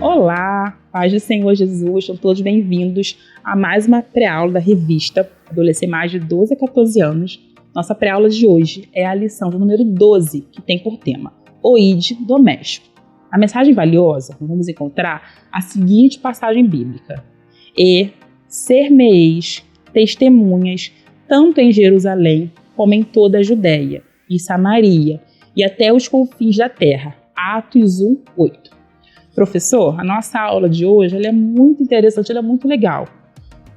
Olá, paz do Senhor Jesus, são todos bem-vindos a mais uma pré-aula da revista Adolescer Mais de 12 a 14 anos. Nossa pré-aula de hoje é a lição do número 12, que tem por tema o ID doméstico. A mensagem valiosa, vamos encontrar a seguinte passagem bíblica: E ser-me-eis testemunhas, tanto em Jerusalém como em toda a Judéia e Samaria e até os confins da terra. Atos 1:8. Professor, a nossa aula de hoje ela é muito interessante, ela é muito legal.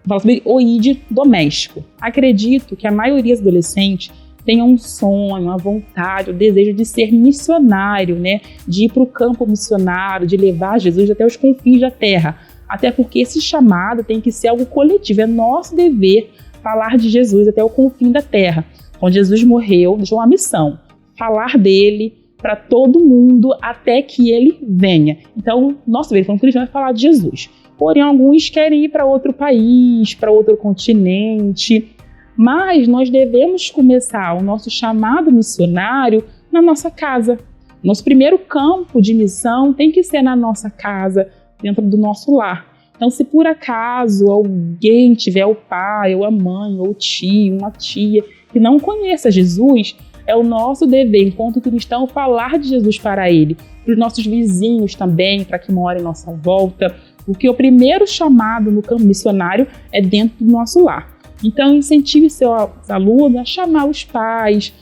Fala sobre o ID doméstico. Acredito que a maioria dos adolescentes tenha um sonho, uma vontade, o desejo de ser missionário, né? De ir para o campo missionário, de levar Jesus até os confins da terra. Até porque esse chamado tem que ser algo coletivo, é nosso dever falar de Jesus até o confim da terra. Quando Jesus morreu, deixou uma missão, falar dele para todo mundo até que ele venha. Então, nosso dever como cristão é falar de Jesus. Porém, alguns querem ir para outro país, para outro continente, mas nós devemos começar o nosso chamado missionário na nossa casa. Nosso primeiro campo de missão tem que ser na nossa casa, dentro do nosso lar. Então, se por acaso alguém tiver o pai, ou a mãe, ou o tio, uma tia, que não conheça Jesus, é o nosso dever, enquanto cristão, falar de Jesus para ele, para os nossos vizinhos também, para que moram em nossa volta, porque o primeiro chamado no campo missionário é dentro do nosso lar. Então, incentive seus alunos a chamar os pais,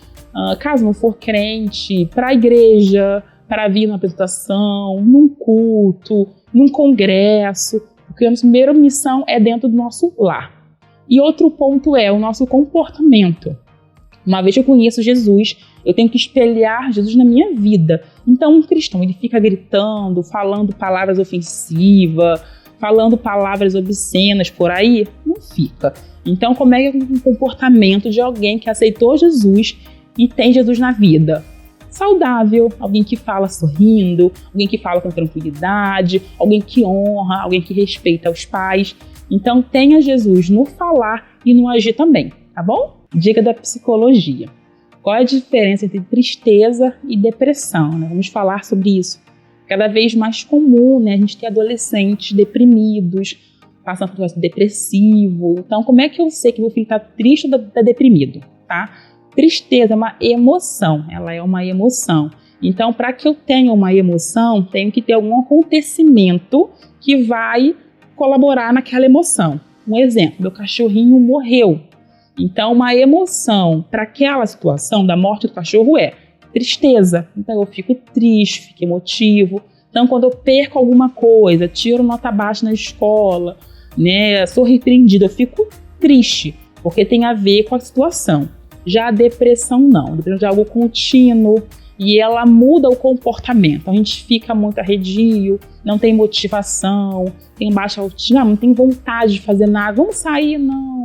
caso não for crente, para a igreja, para vir numa apresentação, num culto, num congresso, porque a nossa primeira missão é dentro do nosso lar. E outro ponto é o nosso comportamento. Uma vez que eu conheço Jesus, eu tenho que espelhar Jesus na minha vida. Então, um cristão, ele fica gritando, falando palavras ofensivas, falando palavras obscenas por aí? Não fica. Então, como é que é o comportamento de alguém que aceitou Jesus e tem Jesus na vida? Saudável, alguém que fala sorrindo, alguém que fala com tranquilidade, alguém que honra, alguém que respeita os pais. Então, tenha Jesus no falar e no agir também, tá bom? Dica da psicologia. Qual é a diferença entre tristeza e depressão, né? Vamos falar sobre isso. Cada vez mais comum, né? A gente tem adolescentes deprimidos, passando por um processo depressivo. Então, como é que eu sei que meu filho está triste ou está deprimido, tá? Tristeza é uma emoção, ela é uma emoção. Então, para que eu tenha uma emoção, tenho que ter algum acontecimento que vai colaborar naquela emoção. Um exemplo, meu cachorrinho morreu. Então, uma emoção para aquela situação da morte do cachorro é tristeza. Então, eu fico triste, fico emotivo. Então, quando eu perco alguma coisa, tiro nota baixa na escola, né, sou repreendido, eu fico triste, porque tem a ver com a situação. Já a depressão não. A depressão é algo contínuo e ela muda o comportamento. A gente fica muito arredio, não tem motivação, tem baixa autoestima, não tem vontade de fazer nada. Vamos sair? Não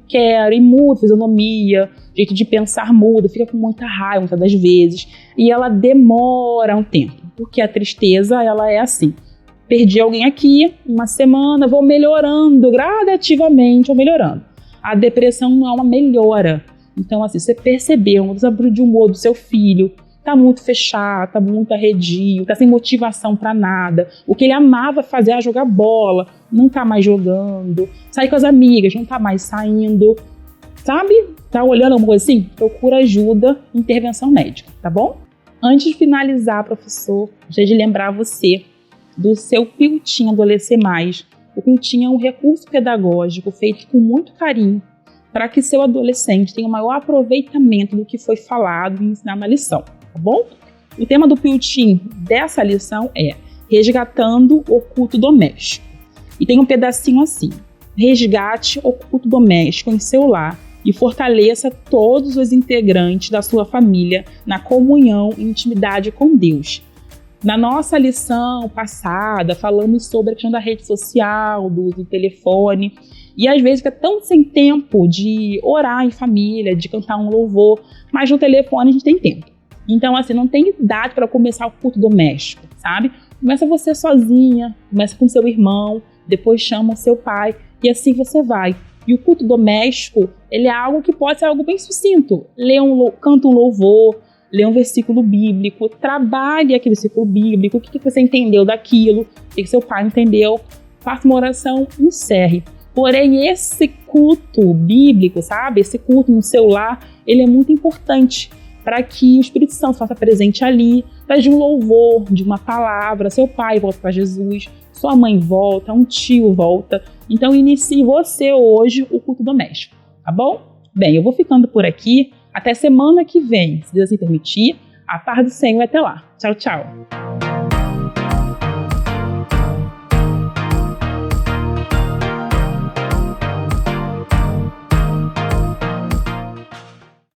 quero, e muda, fisionomia, jeito de pensar muda, fica com muita raiva muitas das vezes, e ela demora um tempo, porque a tristeza, ela é assim, perdi alguém aqui, uma semana, vou melhorando, gradativamente vou melhorando. A depressão não é uma melhora, então assim, você percebeu, um desabrio de humor do seu filho, tá muito fechado, tá muito arredio, tá sem motivação pra nada. O que ele amava fazer era jogar bola, não tá mais jogando. Sair com as amigas, não tá mais saindo. Sabe? Tá olhando alguma coisa assim? Procura ajuda, intervenção médica, tá bom? Antes de finalizar, professor, gostaria de lembrar você do seu Piltinho Adolescer Mais. O Piltinho é um recurso pedagógico feito com muito carinho para que seu adolescente tenha o maior aproveitamento do que foi falado e ensinado na lição. Tá bom? O tema do Piltinho dessa lição é resgatando o culto doméstico. E tem um pedacinho assim: resgate o culto doméstico em seu lar e fortaleça todos os integrantes da sua família na comunhão e intimidade com Deus. Na nossa lição passada, falamos sobre a questão da rede social, do uso do telefone, e às vezes fica tão sem tempo de orar em família, de cantar um louvor, mas no telefone a gente tem tempo. Então, assim, não tem idade para começar o culto doméstico, sabe? Começa você sozinha, começa com seu irmão, depois chama seu pai, e assim você vai. E o culto doméstico, ele é algo que pode ser algo bem sucinto. Canta um louvor, lê um versículo bíblico, trabalhe aquele versículo bíblico, o que você entendeu daquilo, o que seu pai entendeu, faça uma oração, encerre. Porém, esse culto bíblico, sabe, esse culto no seu lar, ele é muito importante para que o Espírito Santo se faça presente ali, traz de um louvor, de uma palavra, seu pai volta para Jesus, sua mãe volta, um tio volta. Então, inicie você hoje o culto doméstico, tá bom? Bem, eu vou ficando por aqui. Até semana que vem, se Deus assim permitir. A paz do Senhor até lá. Tchau, tchau.